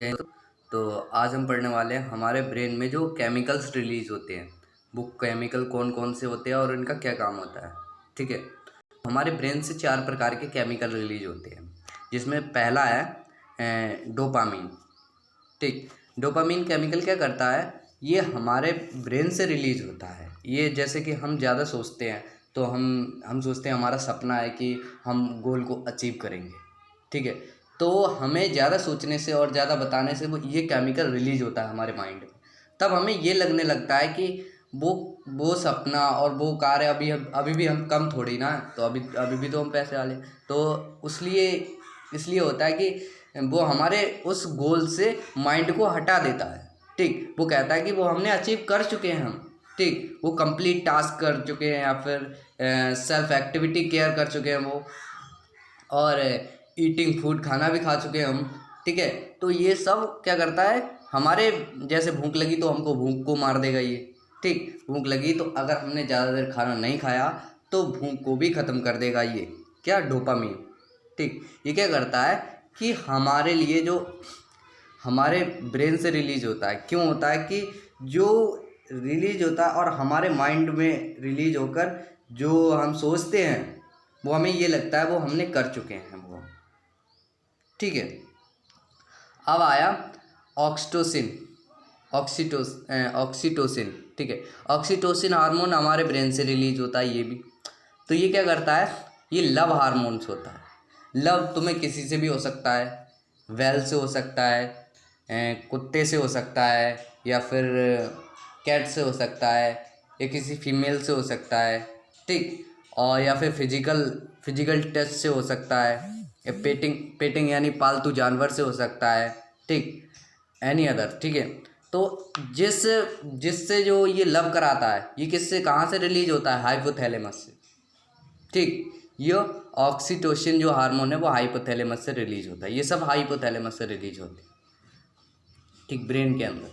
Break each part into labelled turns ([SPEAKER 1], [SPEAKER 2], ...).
[SPEAKER 1] तो आज हम पढ़ने वाले हैं हमारे ब्रेन में जो केमिकल्स रिलीज होते हैं, वो केमिकल कौन कौन से होते हैं और इनका क्या काम होता है। ठीक है, हमारे ब्रेन से 4 प्रकार के केमिकल रिलीज होते हैं, जिसमें पहला है डोपामीन। ठीक, डोपामीन केमिकल क्या करता है, ये हमारे ब्रेन से रिलीज होता है। ये जैसे कि हम ज़्यादा सोचते हैं तो हम सोचते हैं, हमारा सपना है कि हम गोल को अचीव करेंगे। ठीक है, तो हमें ज़्यादा सोचने से और ज़्यादा बताने से वो ये केमिकल रिलीज होता है हमारे माइंड में। तब हमें ये लगने लगता है कि वो वो सपना और वो कार्य अभी भी हम कम थोड़ी ना, तो अभी अभी भी तो हम पैसे वाले। तो उसलिए इसलिए होता है कि वो हमारे उस गोल से माइंड को हटा देता है। ठीक, वो कहता है कि वो हमने अचीव कर चुके हैं हम। ठीक, वो कंप्लीट टास्क कर चुके हैं या फिर सेल्फ एक्टिविटी केयर कर चुके हैं वो, और ईटिंग फूड खाना भी खा चुके हैं हम। ठीक है, तो ये सब क्या करता है, हमारे जैसे भूख लगी तो हमको भूख को मार देगा ये। ठीक, भूख लगी तो अगर हमने ज़्यादा देर खाना नहीं खाया तो भूख को भी ख़त्म कर देगा ये, क्या, डोपामीन। ठीक, ये क्या करता है कि हमारे लिए जो हमारे ब्रेन से रिलीज होता है, क्यों होता है कि जो रिलीज होता है और हमारे माइंड में रिलीज होकर जो हम सोचते हैं वो हमें ये लगता है वो हमने कर चुके हैं वो। ठीक है, अब आया ऑक्सीटोसिन, ऑक्सीटोसिन। ठीक है, ऑक्सीटोसिन हार्मोन हमारे ब्रेन से रिलीज होता है ये भी। तो ये क्या करता है, ये लव हार्मोन्स होता है। लव तुम्हें किसी से भी हो सकता है, बैल से हो सकता है, कुत्ते से हो सकता है, या फिर कैट से हो सकता है, या किसी फीमेल से हो सकता है। ठीक, और या फिर फिजिकल टच से हो सकता है, या पेटिंग पेटिंग यानी पालतू जानवर से हो सकता है। ठीक, एनी अदर। ठीक है, तो जिससे जो ये लव कराता है, ये किससे कहाँ से रिलीज होता है, हाइपोथैलेमस से। ठीक, ये ऑक्सीटोसिन जो हार्मोन है वो हाइपोथैलेमस से रिलीज होता है, ये सब हाइपोथैलेमस से रिलीज होते हैं। ठीक, ब्रेन के अंदर।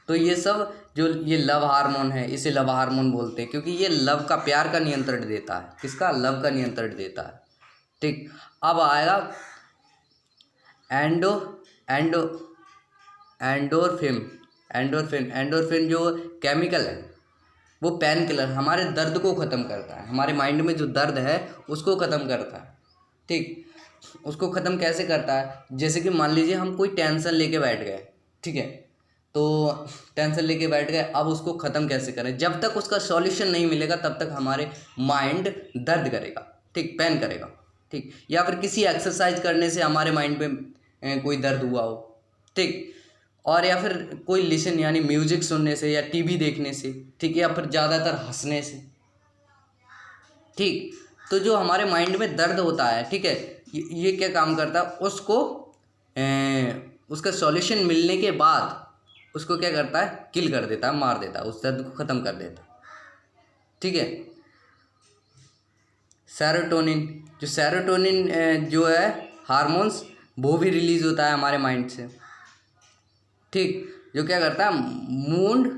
[SPEAKER 1] तो ये सब जो ये लव हार्मोन है, इसे लव हार्मोन बोलते हैं, क्योंकि ये लव का, प्यार का नियंत्रण देता है। किसका, लव का नियंत्रण देता है। ठीक, अब आएगा एंडो एंडो एंडोरफिन। एंडोरफिन जो केमिकल है वो पेन किलर, हमारे दर्द को ख़त्म करता है। हमारे माइंड में जो दर्द है उसको ख़त्म करता है। ठीक, उसको ख़त्म कैसे करता है, जैसे कि मान लीजिए हम कोई टेंशन लेके बैठ गए। ठीक है, तो टेंशन लेके बैठ गए, अब उसको ख़त्म कैसे करें, जब तक उसका सॉल्यूशन नहीं मिलेगा तब तक हमारे माइंड दर्द करेगा। ठीक, पेन करेगा। ठीक, या फिर किसी एक्सरसाइज करने से हमारे माइंड में कोई दर्द हुआ हो। ठीक, और या फिर कोई लिसन यानी म्यूजिक सुनने से, या टीवी देखने से। ठीक, या फिर ज़्यादातर हंसने से। ठीक, तो जो हमारे माइंड में दर्द होता है, ठीक है, ये क्या काम करता है, उसको उसका सॉल्यूशन मिलने के बाद उसको क्या करता है, किल कर देता है, मार देता है, उस दर्द को ख़त्म कर देता है। ठीक है, सेरोटोनिन, जो सेरोटोनिन जो है हार्मोन्स, वो भी रिलीज होता है हमारे माइंड से। ठीक, जो क्या करता है, मूड,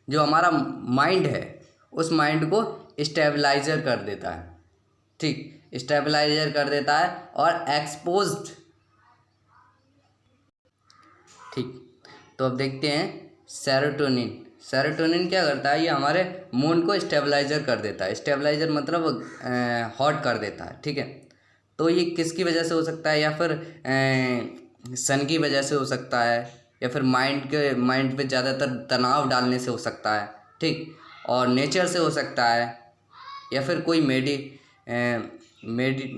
[SPEAKER 1] जो हमारा माइंड है उस माइंड को स्टेबलाइजर कर देता है। ठीक, स्टेबलाइजर कर देता है और एक्सपोज्ड। ठीक, तो अब देखते हैं सेरोटोनिन। सेरोटोनिन क्या करता है, ये हमारे मूड को स्टेबलाइजर कर देता है। स्टेबलाइजर मतलब हॉट कर देता है। ठीक है, तो ये किसकी वजह से हो सकता है, या फिर सन की वजह से हो सकता है, या फिर माइंड पे ज़्यादातर तनाव डालने से हो सकता है। ठीक, और नेचर से हो सकता है, या फिर कोई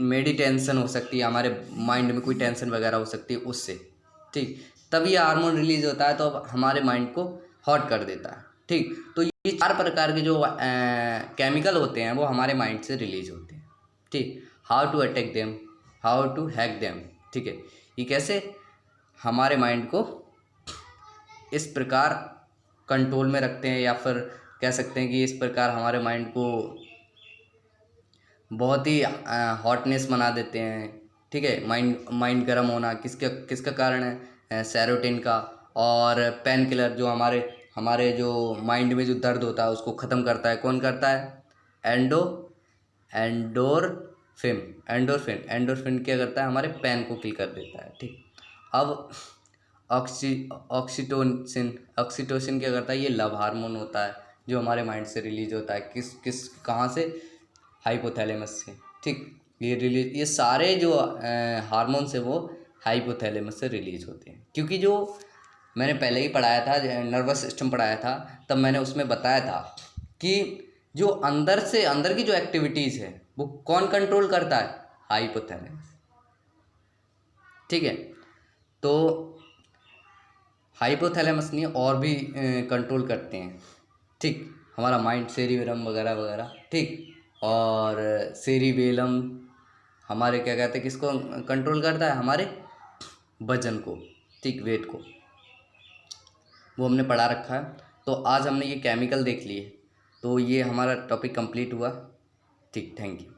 [SPEAKER 1] मेडिटेंशन हो सकती है, हमारे माइंड में कोई टेंशन वगैरह हो सकती है उससे। ठीक, तब ये हार्मोन रिलीज होता है तो अब हमारे माइंड को हॉट कर देता है। ठीक, तो ये 4 प्रकार के जो केमिकल होते हैं वो हमारे माइंड से रिलीज होते हैं। ठीक, how to attack them, how to hack them. ठीक है, ये कैसे हमारे माइंड को इस प्रकार कंट्रोल में रखते हैं, या फिर कह सकते हैं कि इस प्रकार हमारे माइंड को बहुत ही हॉटनेस बना देते हैं। ठीक है, माइंड माइंड गर्म होना किसका किसका कारण है, सेरोटिन का। और पेन किलर जो हमारे हमारे जो माइंड में जो दर्द होता है उसको ख़त्म करता है, कौन करता है, एंडो एंडोरफिन। एंडोरफिन क्या करता है, हमारे पेन को किल कर देता है। ठीक, अब ऑक्सीटोसिन क्या करता है, ये लव हार्मोन होता है जो हमारे माइंड से रिलीज होता है, किस कहाँ से, हाइपोथैलेमस से। ठीक, ये सारे जो हार्मोन्स है वो हाइपोथैलेमस से रिलीज होते हैं। क्योंकि जो मैंने पहले ही पढ़ाया था, नर्वस सिस्टम पढ़ाया था, तब मैंने उसमें बताया था कि जो अंदर की जो एक्टिविटीज़ है वो कौन कंट्रोल करता है, हाइपोथैलेमस। ठीक है, तो हाइपोथैलेमस नहीं और भी कंट्रोल करते हैं। ठीक, हमारा माइंड, सेरिबेलम वगैरह वगैरह। ठीक, और सेरिबेलम हमारे क्या कहते हैं, किसको कंट्रोल करता है, हमारे वजन को। ठीक, वेट को, वो हमने पढ़ा रखा है। तो आज हमने ये केमिकल देख लिए, तो ये हमारा टॉपिक कंप्लीट हुआ। ठीक, थैंक यू।